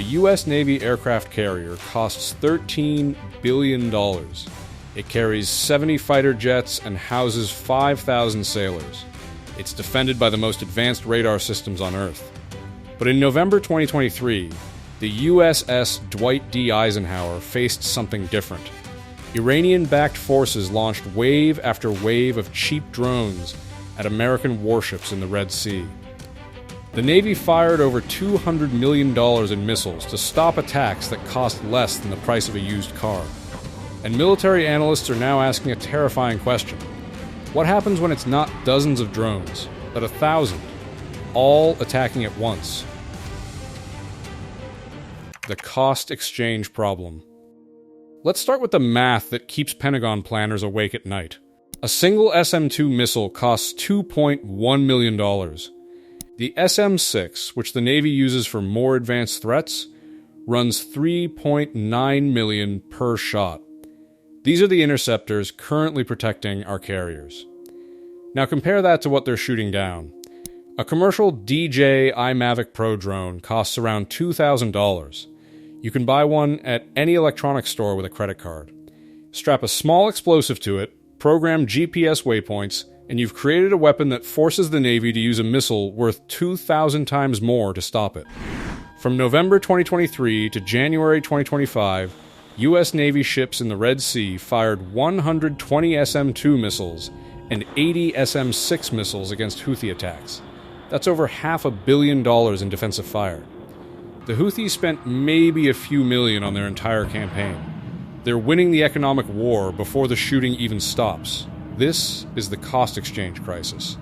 U.S. Navy aircraft carrier costs $13 billion. It carries 70 fighter jets and houses 5,000 sailors. It's defended by the most advanced radar systems on Earth. But in November 2023, the USS Dwight D. Eisenhower faced something different. Iranian-backed forces launched wave after wave of cheap drones at American warships in the Red Sea. The Navy fired over $200 million in missiles to stop attacks that cost less than the price of a used car. And military analysts are now asking a terrifying question. What happens when it's not dozens of drones, but 1,000, all attacking at once? The cost exchange problem. Let's start with the math that keeps Pentagon planners awake at night. A single SM-2 missile costs $2.1 million. The SM-6, which the Navy uses for more advanced threats, runs $3.9 million per shot. These are the interceptors currently protecting our carriers. Now compare that to what they're shooting down. A commercial DJI Mavic Pro drone costs around $2,000. You can buy one at any electronics store with a credit card. Strap a small explosive to it, program GPS waypoints, and you've created a weapon that forces the Navy to use a missile worth 2,000 times more to stop it. From November 2023 to January 2025, U.S. Navy ships in the Red Sea fired 120 SM-2 missiles and 80 SM-6 missiles against Houthi attacks. That's over $500 million in defensive fire. The Houthis spent maybe a few million on their entire campaign. They're winning the economic war before the shooting even stops. This is the cost exchange crisis.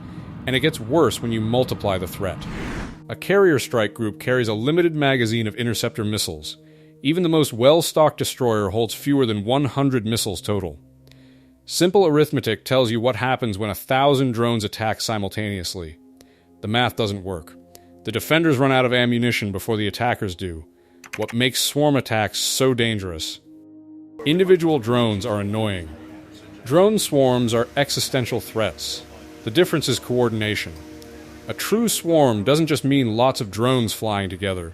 And it gets worse when you multiply the threat. A carrier strike group carries a limited magazine of interceptor missiles. Even the most well-stocked destroyer holds fewer than 100 missiles total. Simple arithmetic tells you what happens when 1,000 drones attack simultaneously. The math doesn't work. The defenders run out of ammunition before the attackers do. What makes swarm attacks so dangerous? Individual drones are annoying. Drone swarms are existential threats. The difference is coordination. A true swarm doesn't just mean lots of drones flying together.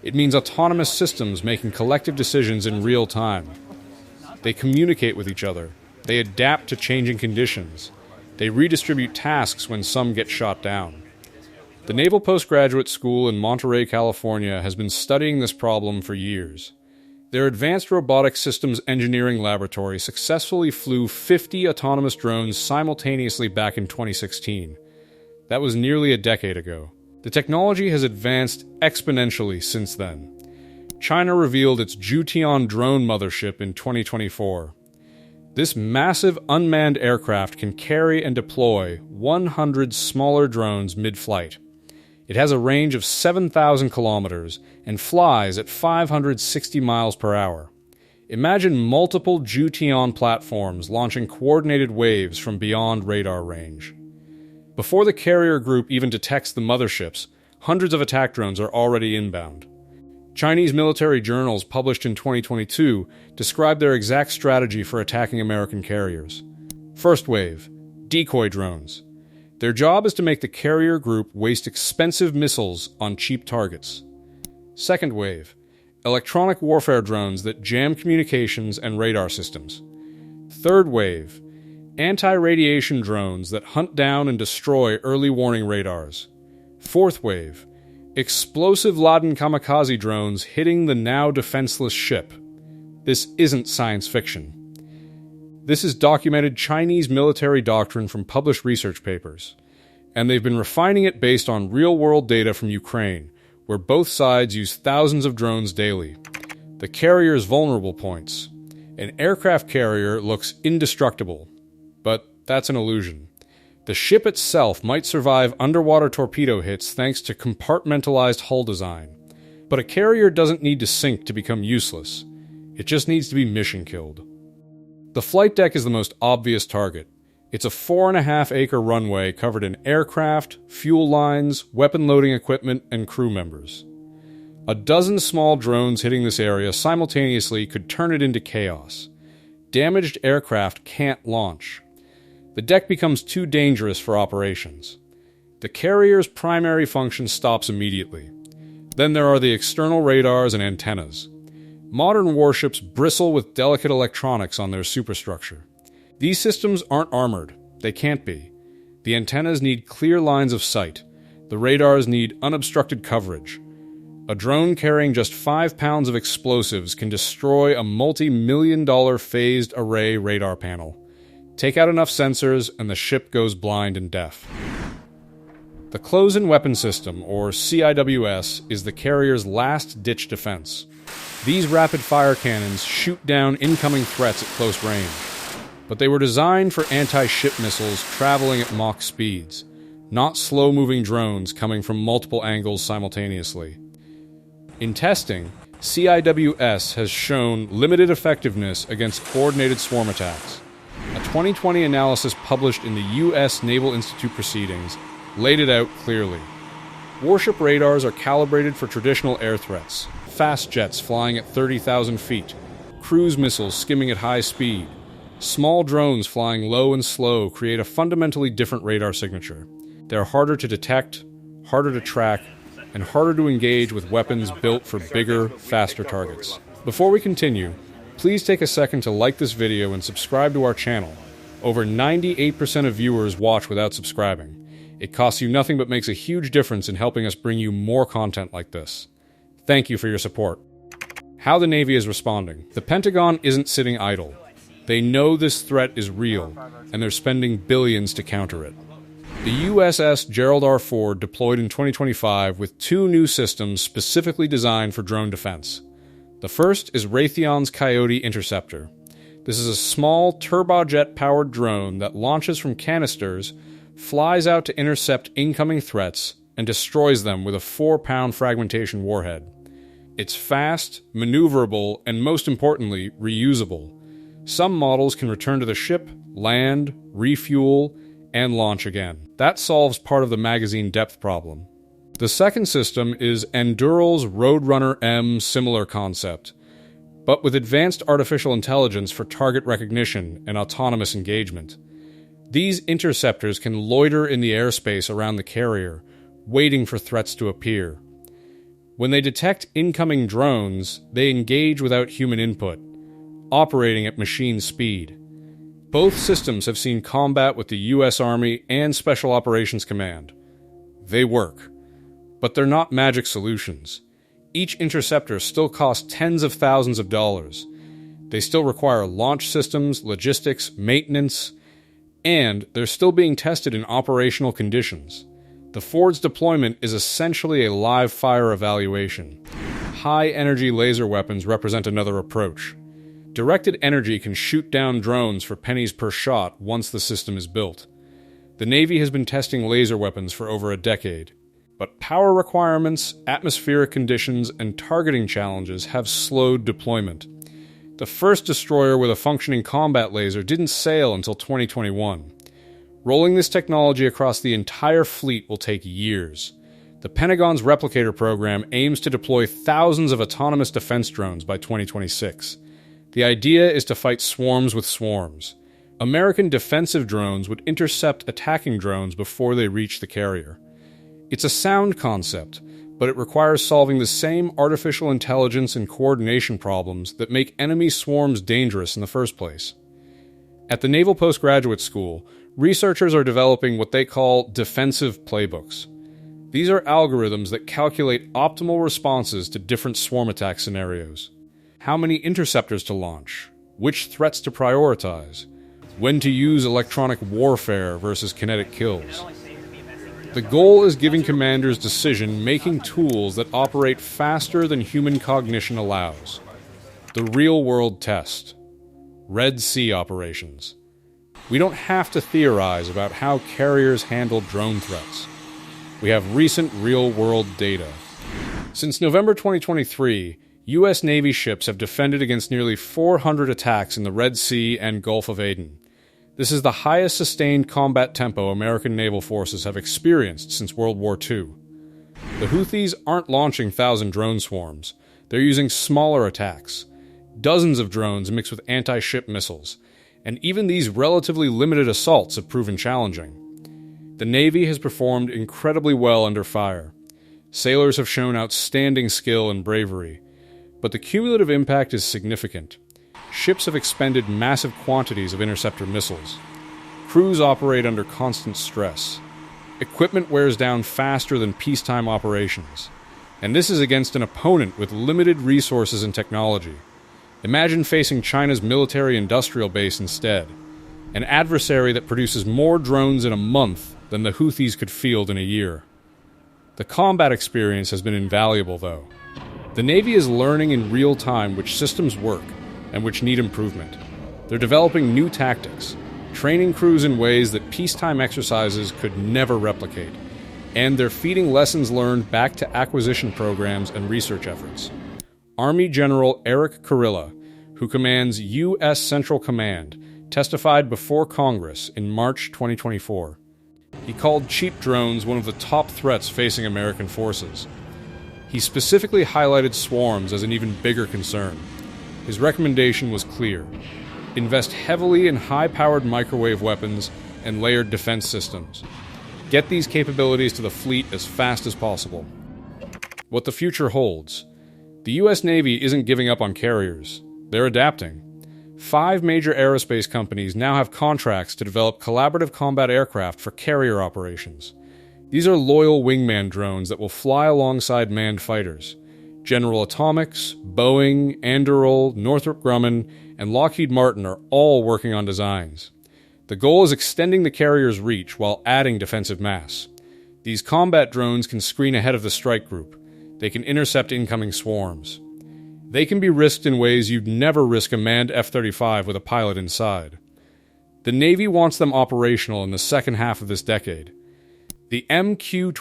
It means autonomous systems making collective decisions in real time. They communicate with each other. They adapt to changing conditions. They redistribute tasks when some get shot down. The Naval Postgraduate School in Monterey, California has been studying this problem for years. Their Advanced Robotic Systems Engineering Laboratory successfully flew 50 autonomous drones simultaneously back in 2016. That was nearly a decade ago. The technology has advanced exponentially since then. China revealed its Jutian drone mothership in 2024. This massive unmanned aircraft can carry and deploy 100 smaller drones mid-flight. It has a range of 7,000 kilometers and flies at 560 miles per hour. Imagine multiple Jutian platforms launching coordinated waves from beyond radar range. Before the carrier group even detects the motherships, hundreds of attack drones are already inbound. Chinese military journals published in 2022 describe their exact strategy for attacking American carriers. First wave, decoy drones. Their job is to make the carrier group waste expensive missiles on cheap targets. Second wave, electronic warfare drones that jam communications and radar systems. Third wave, anti-radiation drones that hunt down and destroy early warning radars. Fourth wave, explosive laden kamikaze drones hitting the now defenseless ship. This isn't science fiction. This is documented Chinese military doctrine from published research papers, and they've been refining it based on real-world data from Ukraine, where both sides use thousands of drones daily. The carrier's vulnerable points. An aircraft carrier looks indestructible, but that's an illusion. The ship itself might survive underwater torpedo hits thanks to compartmentalized hull design, but a carrier doesn't need to sink to become useless. It just needs to be mission-killed. The flight deck is the most obvious target. It's a 4.5-acre runway covered in aircraft, fuel lines, weapon loading equipment, and crew members. A dozen small drones hitting this area simultaneously could turn it into chaos. Damaged aircraft can't launch. The deck becomes too dangerous for operations. The carrier's primary function stops immediately. Then there are the external radars and antennas. Modern warships bristle with delicate electronics on their superstructure. These systems aren't armored. They can't be. The antennas need clear lines of sight. The radars need unobstructed coverage. A drone carrying just 5 pounds of explosives can destroy a multi-million-dollar phased array radar panel. Take out enough sensors, and the ship goes blind and deaf. The Close-in Weapon System, or CIWS, is the carrier's last-ditch defense. These rapid-fire cannons shoot down incoming threats at close range, but they were designed for anti-ship missiles traveling at Mach speeds, not slow-moving drones coming from multiple angles simultaneously. In testing, CIWS has shown limited effectiveness against coordinated swarm attacks. A 2020 analysis published in the U.S. Naval Institute Proceedings laid it out clearly. Warship radars are calibrated for traditional air threats, fast jets flying at 30,000 feet, cruise missiles skimming at high speed. Small drones flying low and slow create a fundamentally different radar signature. They're harder to detect, harder to track, and harder to engage with weapons built for bigger, faster targets. Before we continue, please take a second to like this video and subscribe to our channel. Over 98% of viewers watch without subscribing. It costs you nothing but makes a huge difference in helping us bring you more content like this. Thank you for your support. How the Navy is responding. The Pentagon isn't sitting idle. They know this threat is real, and they're spending billions to counter it. The USS Gerald R. Ford deployed in 2025 with 2 new systems specifically designed for drone defense. The first is Raytheon's Coyote Interceptor. This is a small turbojet-powered drone that launches from canisters, flies out to intercept incoming threats, and destroys them with a 4-pound fragmentation warhead. It's fast, maneuverable, and most importantly, reusable. Some models can return to the ship, land, refuel, and launch again. That solves part of the magazine depth problem. The second system is Anduril's Roadrunner M similar concept, but with advanced artificial intelligence for target recognition and autonomous engagement. These interceptors can loiter in the airspace around the carrier, waiting for threats to appear. When they detect incoming drones, they engage without human input, operating at machine speed. Both systems have seen combat with the U.S. Army and Special Operations Command. They work, but they're not magic solutions. Each interceptor still costs tens of thousands of dollars. They still require launch systems, logistics, maintenance, and they're still being tested in operational conditions. The Ford's deployment is essentially a live-fire evaluation. High-energy laser weapons represent another approach. Directed energy can shoot down drones for pennies per shot once the system is built. The Navy has been testing laser weapons for over a decade, but power requirements, atmospheric conditions, and targeting challenges have slowed deployment. The first destroyer with a functioning combat laser didn't sail until 2021. Rolling this technology across the entire fleet will take years. The Pentagon's Replicator program aims to deploy thousands of autonomous defense drones by 2026. The idea is to fight swarms with swarms. American defensive drones would intercept attacking drones before they reach the carrier. It's a sound concept, but it requires solving the same artificial intelligence and coordination problems that make enemy swarms dangerous in the first place. At the Naval Postgraduate School, researchers are developing what they call defensive playbooks. These are algorithms that calculate optimal responses to different swarm attack scenarios. How many interceptors to launch, which threats to prioritize, when to use electronic warfare versus kinetic kills. The goal is giving commanders decision-making tools that operate faster than human cognition allows. The real-world test. Red Sea operations. We don't have to theorize about how carriers handle drone threats. We have recent real-world data. Since November 2023, U.S. Navy ships have defended against nearly 400 attacks in the Red Sea and Gulf of Aden. This is the highest sustained combat tempo American naval forces have experienced since World War II. The Houthis aren't launching 1,000 drone swarms. They're using smaller attacks. Dozens of drones mixed with anti-ship missiles. And even these relatively limited assaults have proven challenging. The Navy has performed incredibly well under fire. Sailors have shown outstanding skill and bravery, but the cumulative impact is significant. Ships have expended massive quantities of interceptor missiles. Crews operate under constant stress. Equipment wears down faster than peacetime operations. And this is against an opponent with limited resources and technology. Imagine facing China's military-industrial base instead. An adversary that produces more drones in a month than the Houthis could field in a year. The combat experience has been invaluable, though. The Navy is learning in real time which systems work and which need improvement. They're developing new tactics, training crews in ways that peacetime exercises could never replicate, and they're feeding lessons learned back to acquisition programs and research efforts. Army General Eric Kurilla, who commands U.S. Central Command, testified before Congress in March 2024. He called cheap drones one of the top threats facing American forces. He specifically highlighted swarms as an even bigger concern. His recommendation was clear: invest heavily in high-powered microwave weapons and layered defense systems. Get these capabilities to the fleet as fast as possible. What the future holds. The U.S. Navy isn't giving up on carriers. They're adapting. 5 major aerospace companies now have contracts to develop collaborative combat aircraft for carrier operations. These are loyal wingman drones that will fly alongside manned fighters. General Atomics, Boeing, Anduril, Northrop Grumman, and Lockheed Martin are all working on designs. The goal is extending the carrier's reach while adding defensive mass. These combat drones can screen ahead of the strike group. They can intercept incoming swarms. They can be risked in ways you'd never risk a manned F-35 with a pilot inside. The Navy wants them operational in the second half of this decade. The MQ-25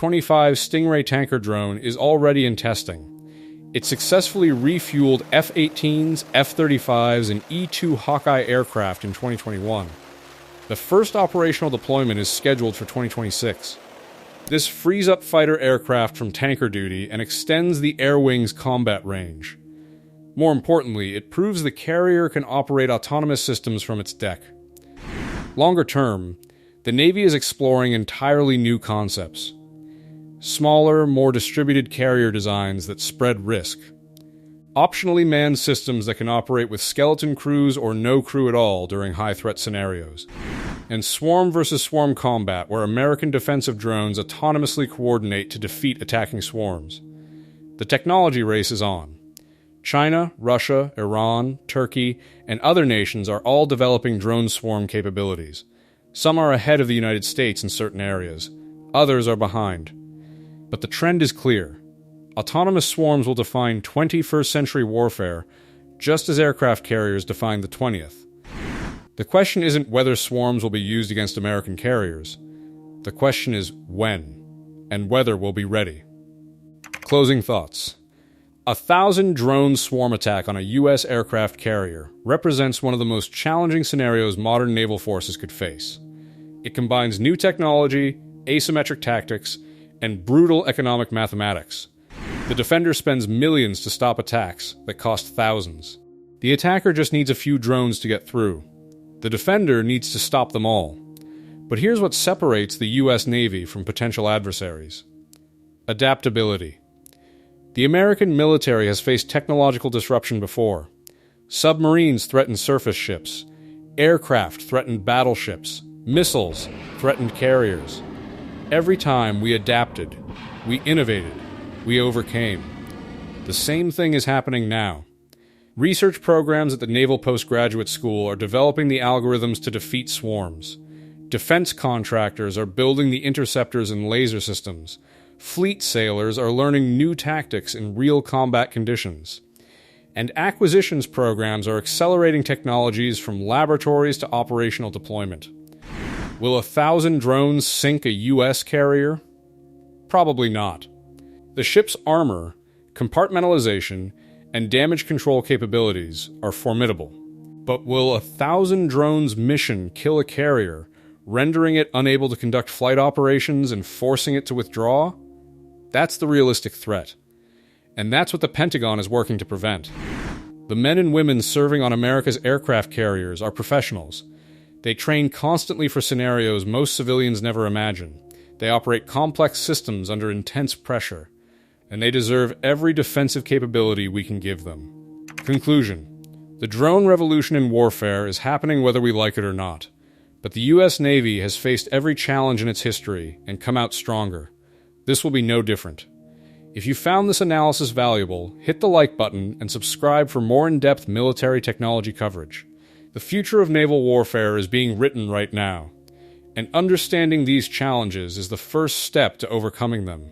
Stingray tanker drone is already in testing. It successfully refueled F-18s, F-35s, and E-2 Hawkeye aircraft in 2021. The first operational deployment is scheduled for 2026. This frees up fighter aircraft from tanker duty and extends the air wing's combat range. More importantly, it proves the carrier can operate autonomous systems from its deck. Longer term, the Navy is exploring entirely new concepts. Smaller, more distributed carrier designs that spread risk. Optionally manned systems that can operate with skeleton crews or no crew at all during high-threat scenarios. And swarm versus swarm combat, where American defensive drones autonomously coordinate to defeat attacking swarms. The technology race is on. China, Russia, Iran, Turkey, and other nations are all developing drone swarm capabilities. Some are ahead of the United States in certain areas. Others are behind. But the trend is clear. Autonomous swarms will define 21st century warfare, just as aircraft carriers defined the 20th. The question isn't whether swarms will be used against American carriers. The question is when, and whether we'll be ready. Closing thoughts. 1,000 drone swarm attack on a U.S. aircraft carrier represents one of the most challenging scenarios modern naval forces could face. It combines new technology, asymmetric tactics, and brutal economic mathematics. The defender spends millions to stop attacks that cost thousands. The attacker just needs a few drones to get through. The defender needs to stop them all. But here's what separates the U.S. Navy from potential adversaries. Adaptability. The American military has faced technological disruption before. Submarines threatened surface ships. Aircraft threatened battleships. Missiles threatened carriers. Every time we adapted, we innovated, we overcame. The same thing is happening now. Research programs at the Naval Postgraduate School are developing the algorithms to defeat swarms. Defense contractors are building the interceptors and laser systems. Fleet sailors are learning new tactics in real combat conditions. And acquisitions programs are accelerating technologies from laboratories to operational deployment. Will 1,000 drones sink a U.S. carrier? Probably not. The ship's armor, compartmentalization, and damage control capabilities are formidable. But will 1,000 drones' mission kill a carrier, rendering it unable to conduct flight operations and forcing it to withdraw? That's the realistic threat. And that's what the Pentagon is working to prevent. The men and women serving on America's aircraft carriers are professionals. They train constantly for scenarios most civilians never imagine. They operate complex systems under intense pressure. and they deserve every defensive capability we can give them. Conclusion. The drone revolution in warfare is happening whether we like it or not, but the U.S. Navy has faced every challenge in its history and come out stronger. This will be no different. If you found this analysis valuable, hit the like button and subscribe for more in-depth military technology coverage. The future of naval warfare is being written right now, and understanding these challenges is the first step to overcoming them.